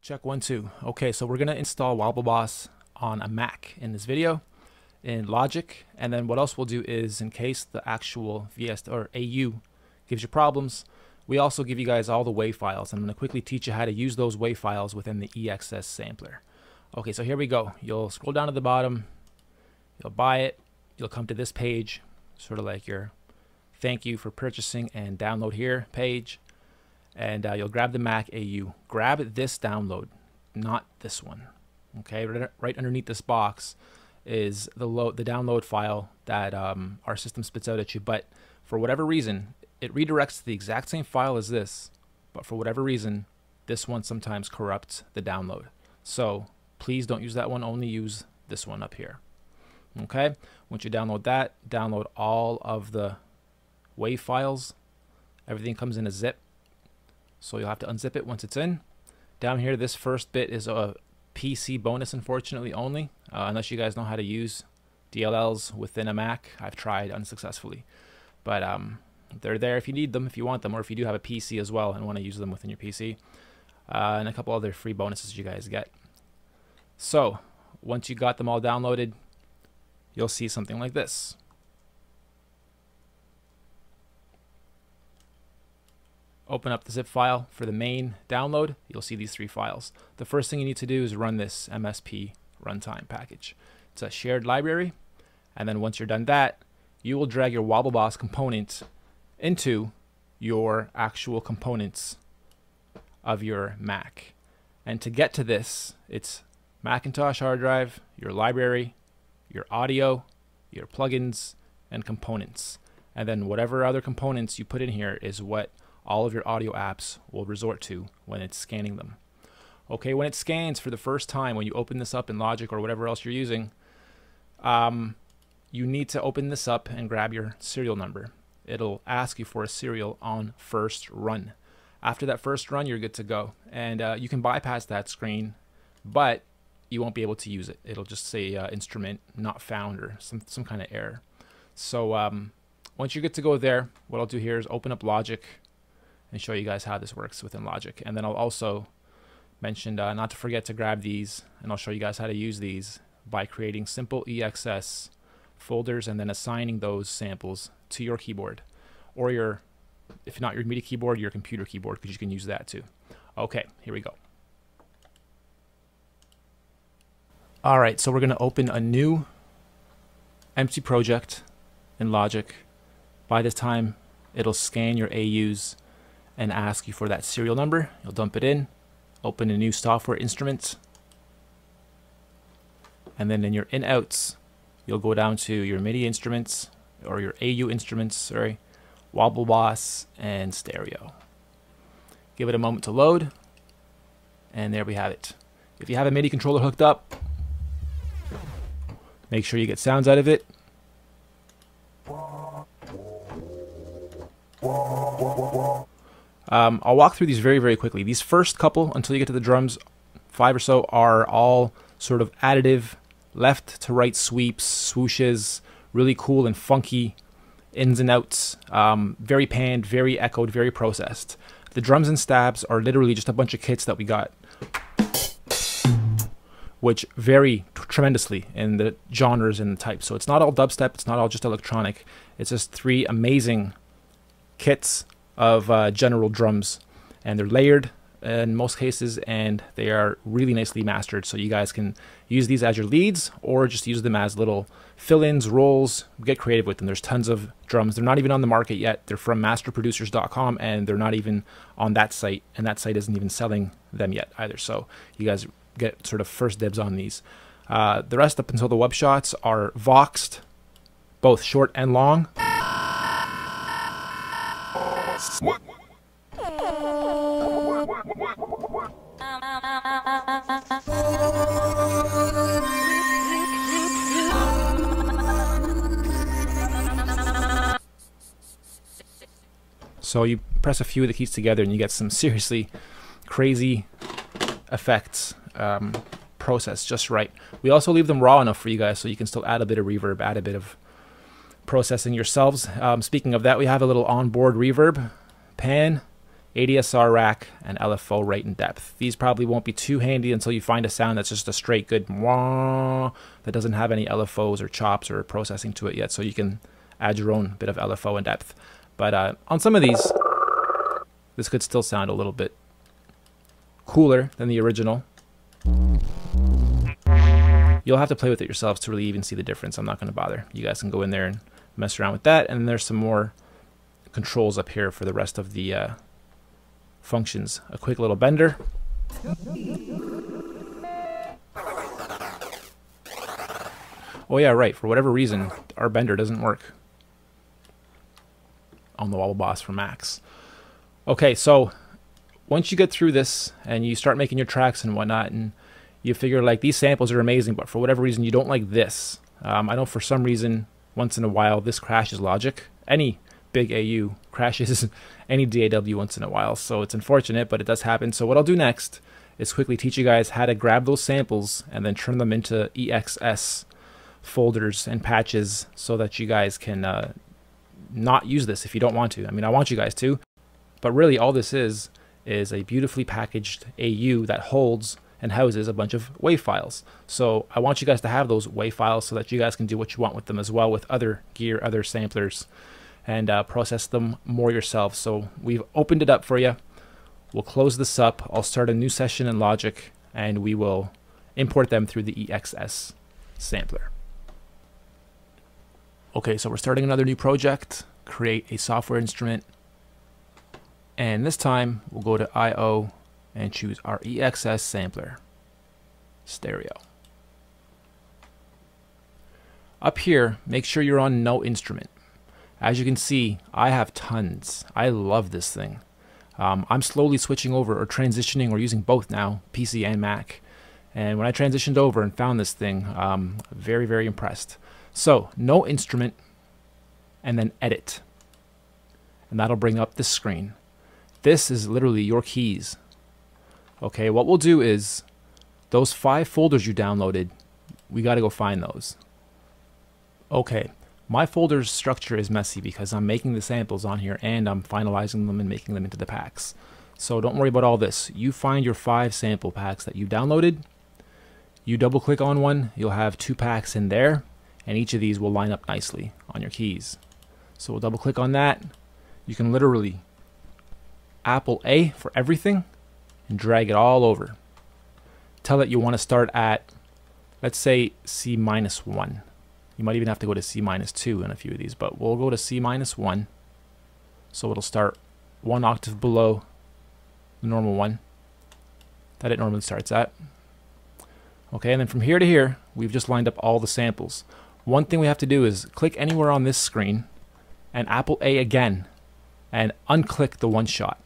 Check 1, 2. Okay, so we're going to install Wobbleboss on a Mac in this video in Logic, and then what else we'll do is, in case the actual VS or AU gives you problems, we also give you guys all the WAV files. I'm going to quickly teach you how to use those WAV files within the EXS sampler. Okay, so here we go. You'll scroll down to the bottom, you'll buy it, you'll come to this page, sort of like your thank you for purchasing and download here page. And you'll grab the Mac AU. Grab this download, not this one. Okay, right underneath this box is the download file that our system spits out at you. But for whatever reason, it redirects to the exact same file as this. But for whatever reason, this one sometimes corrupts the download. So please don't use that one. Only use this one up here. Okay. Once you download that, download all of the WAV files. Everything comes in a zip. So you'll have to unzip it once it's in. Down here, this first bit is a PC bonus, unfortunately, only. Unless you guys know how to use DLLs within a Mac. I've tried unsuccessfully. But they're there if you need them, if you want them, or if you do have a PC as well and want to use them within your PC. And a couple other free bonuses you guys get. So, once you got them all downloaded, you'll see something like this. Open up the zip file for the main download. You'll see these 3 files. The first thing you need to do is run this MSP runtime package. It's a shared library. And then once you're done that, you will drag your Wobbleboss component into your actual components of your Mac. And to get to this, it's Macintosh hard drive, your library, your audio, your plugins, and components. And then whatever other components you put in here is what all of your audio apps will resort to when it's scanning them. Okay, when it scans for the first time, when you open this up in Logic or whatever else you're using, you need to open this up and grab your serial number. It'll ask you for a serial on first run. After that first run, you're good to go. And you can bypass that screen, but you won't be able to use it. It'll just say instrument not found or some kind of error. So once you're good to go there, what I'll do here is open up Logic and show you guys how this works within Logic. And then I'll also mention not to forget to grab these, and I'll show you guys how to use these by creating simple EXS folders and then assigning those samples to your keyboard, or your, if not your MIDI keyboard, your computer keyboard, because you can use that too. Okay, here we go. All right, so we're going to open a new empty project in Logic. By this time, it'll scan your AUs and ask you for that serial number. You'll dump it in, open a new software instrument, and then in your in-outs, you'll go down to your MIDI instruments, or your AU instruments, sorry, Wobbleboss, and stereo. Give it a moment to load, and there we have it. If you have a MIDI controller hooked up, make sure you get sounds out of it. I'll walk through these very, very quickly. These first couple, until you get to the drums, 5 or so, are all sort of additive, left to right sweeps, swooshes, really cool and funky ins and outs, very panned, very echoed, very processed. The drums and stabs are literally just a bunch of kits that we got, which vary tremendously in the genres and the types. So it's not all dubstep, it's not all just electronic. It's just 3 amazing kits of general drums, and they're layered in most cases, and they are really nicely mastered, so you guys can use these as your leads or just use them as little fill-ins, rolls. Get creative with them. There's tons of drums. They're not even on the market yet. They're from masterproducers.com, and they're not even on that site, and that site isn't even selling them yet either, so you guys get sort of first dibs on these. The rest up until the web shots are voxed, both short and long. What? So you press a few of the keys together and you get some seriously crazy effects processed just right. We also leave them raw enough for you guys so you can still add a bit of reverb, add a bit of processing yourselves. Speaking of that, we have a little onboard reverb pan. ADSR rack, and LFO rate and depth. These probably won't be too handy until you find a sound that's just a straight good wah that doesn't have any LFOs or chops or processing to it yet, so you can add your own bit of LFO and depth. But on some of these, this could still sound a little bit cooler than the original. You'll have to play with it yourselves to really even see the difference. I'm not going to bother. You guys can go in there and mess around with that. And there's some more controls up here for the rest of the functions. A quick little bender. Oh yeah, right. For whatever reason, our bender doesn't work on the Wobbleboss for Macs. Okay, so once you get through this and you start making your tracks and whatnot, and you figure like these samples are amazing, but for whatever reason you don't like this. I know for some reason once in a while this crashes Logic. Any big AU crashes any DAW once in a while, so it's unfortunate, but it does happen. So what I'll do next is quickly teach you guys how to grab those samples and then turn them into EXS folders and patches so that you guys can not use this if you don't want to. I mean, I want you guys to, but really all this is a beautifully packaged AU that holds and houses a bunch of WAV files. So I want you guys to have those WAV files so that you guys can do what you want with them as well with other gear, other samplers, and process them more yourself. So we've opened it up for you. We'll close this up. I'll start a new session in Logic and we will import them through the EXS sampler. Okay, so we're starting another new project, create a software instrument, and this time we'll go to I/O and choose our EXS sampler, stereo. Up here, make sure you're on no instrument. As you can see, I have tons. I love this thing. I'm slowly switching over or transitioning or using both now, PC and Mac. And when I transitioned over and found this thing, very, very impressed. So, no instrument, and then edit. And that'll bring up this screen. This is literally your keys. Okay, what we'll do is, those 5 folders you downloaded, we gotta go find those. Okay, my folder's structure is messy because I'm making the samples on here and I'm finalizing them and making them into the packs. So don't worry about all this. You find your 5 sample packs that you downloaded, you double click on one, you'll have 2 packs in there, and each of these will line up nicely on your keys. So we'll double click on that. You can literally Apple A for everything and drag it all over. Tell it you want to start at, let's say, C-1. You might even have to go to C-2 in a few of these, but we'll go to C-1. So it'll start 1 octave below the normal one that it normally starts at. Okay, and then from here to here, we've just lined up all the samples. One thing we have to do is click anywhere on this screen and Apple A again and unclick the one shot.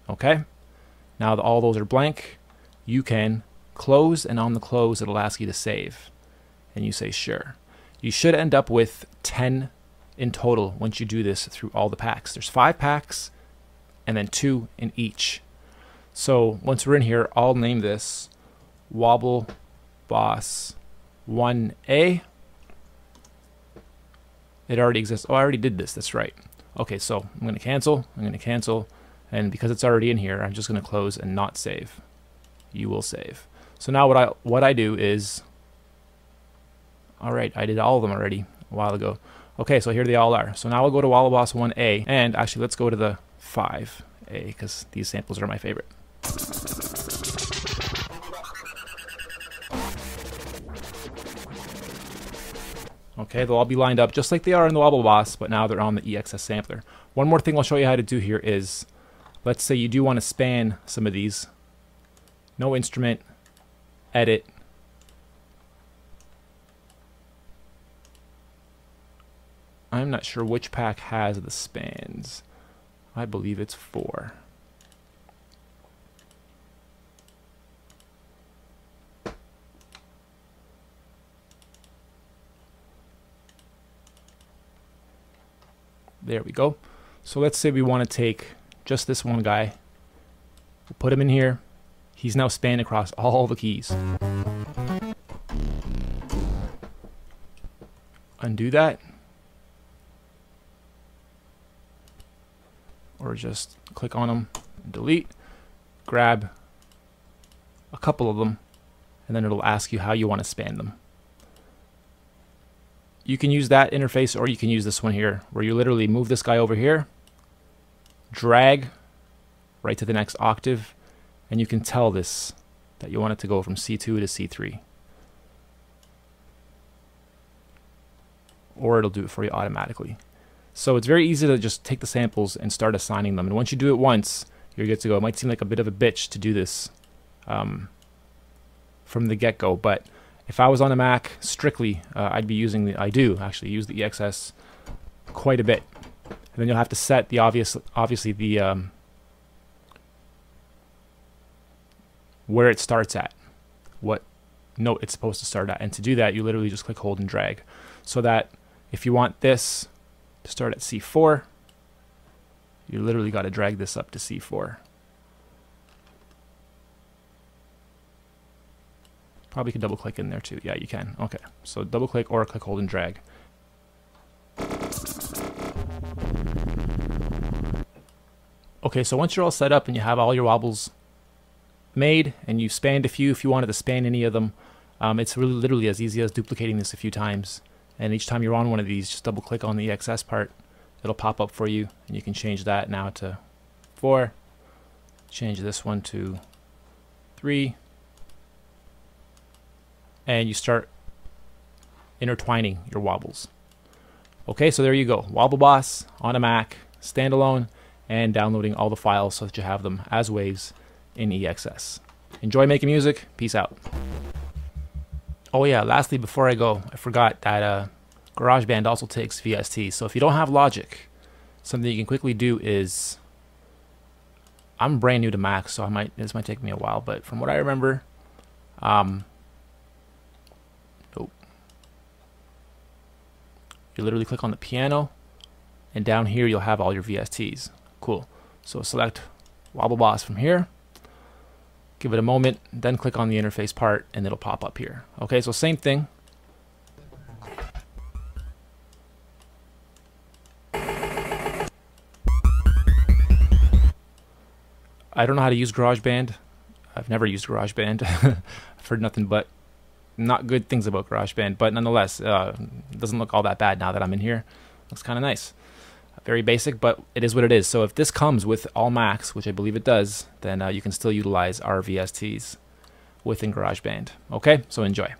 Okay? Now that all those are blank, you can close, and on the close it'll ask you to save. And you say sure. You should end up with 10 in total once you do this through all the packs. There's 5 packs and then 2 in each. So once we're in here, I'll name this Wobbleboss 1A. It already exists. Oh, I already did this. That's right. Okay, so I'm going to cancel. And because it's already in here, I'm just going to close and not save. You will save. So now what I do is, all right, I did all of them already a while ago. Okay, so here they all are. So now I'll go to Wobbleboss 1A, and actually let's go to the 5A because these samples are my favorite. Okay, they'll all be lined up just like they are in the Wobbleboss, but now they're on the EXS sampler. One more thing I'll show you how to do here is, let's say you do want to span some of these. No instrument, edit. I'm not sure which pack has the spans. I believe it's 4. There we go. So let's say we want to take just this one guy. We'll put him in here. He's now spanned across all the keys. Undo that. Or just click on him, delete, grab a couple of them, and then it'll ask you how you want to span them. You can use that interface, or you can use this one here, where you literally move this guy over here, drag right to the next octave, and you can tell this that you want it to go from C2 to C3. Or it'll do it for you automatically. So it's very easy to just take the samples and start assigning them. And once you do it once, you're good to go. It might seem like a bit of a bitch to do this from the get-go, but if I was on a Mac strictly, I'd be using I do actually use the EXS quite a bit. And then you'll have to set the obviously the where it starts at, what note it's supposed to start at. And to do that, you literally just click, hold, and drag. So that if you want this to start at C4, you literally got to drag this up to C4. Probably could double click in there too. Yeah, you can. Okay, so double click or click, hold, and drag. Okay, so once you're all set up and you have all your wobbles made and you've spanned a few, if you wanted to span any of them, it's really literally as easy as duplicating this a few times. And each time you're on one of these, just double click on the EXS part. It'll pop up for you, and you can change that now to 4. Change this one to 3. And you start intertwining your wobbles. Okay, so there you go. Wobbleboss on a Mac, standalone, and downloading all the files so that you have them as waves in EXS. Enjoy making music. Peace out. Oh yeah, lastly, before I go, I forgot that Garageband also takes VST. So if you don't have Logic, something you can quickly do is, I'm brand new to Mac, so this might take me a while, but from what I remember, you literally click on the piano, and down here you'll have all your VSTs. Cool. So select Wobbleboss from here, give it a moment, then click on the interface part, and it'll pop up here. Okay, so same thing. I don't know how to use GarageBand. I've never used GarageBand. I've heard nothing but not good things about GarageBand, but nonetheless, it doesn't look all that bad now that I'm in here. Looks kind of nice. Very basic, but it is what it is. So if this comes with all Macs, which I believe it does, then you can still utilize our VSTs within GarageBand. Okay, so enjoy.